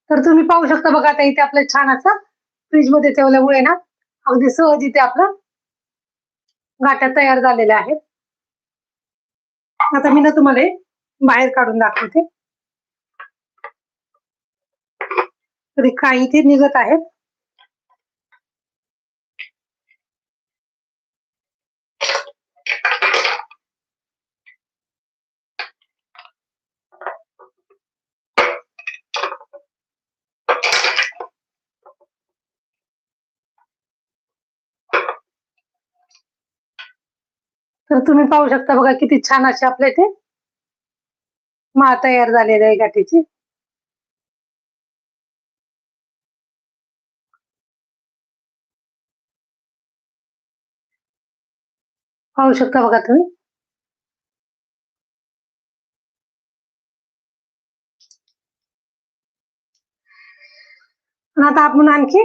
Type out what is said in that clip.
तर तुम्ही पाहू शकता बघा, आता इथे आपलं छान असं फ्रीज मध्ये ठेवल्यामुळे ना अगदी सहज इथे आपलं गाठ्या तयार झालेल्या आहेत. आता मी ना तुम्हाला बाहेर काढून दाखवते. तरी काही इथे निघत आहेत. तर तुम्ही पाहू शकता बघा, किती छान असे आपल्या इथे माळ तयार झालेली आहे गाठीची. पाहू शकता बघा तुम्ही. आता आपण आणखी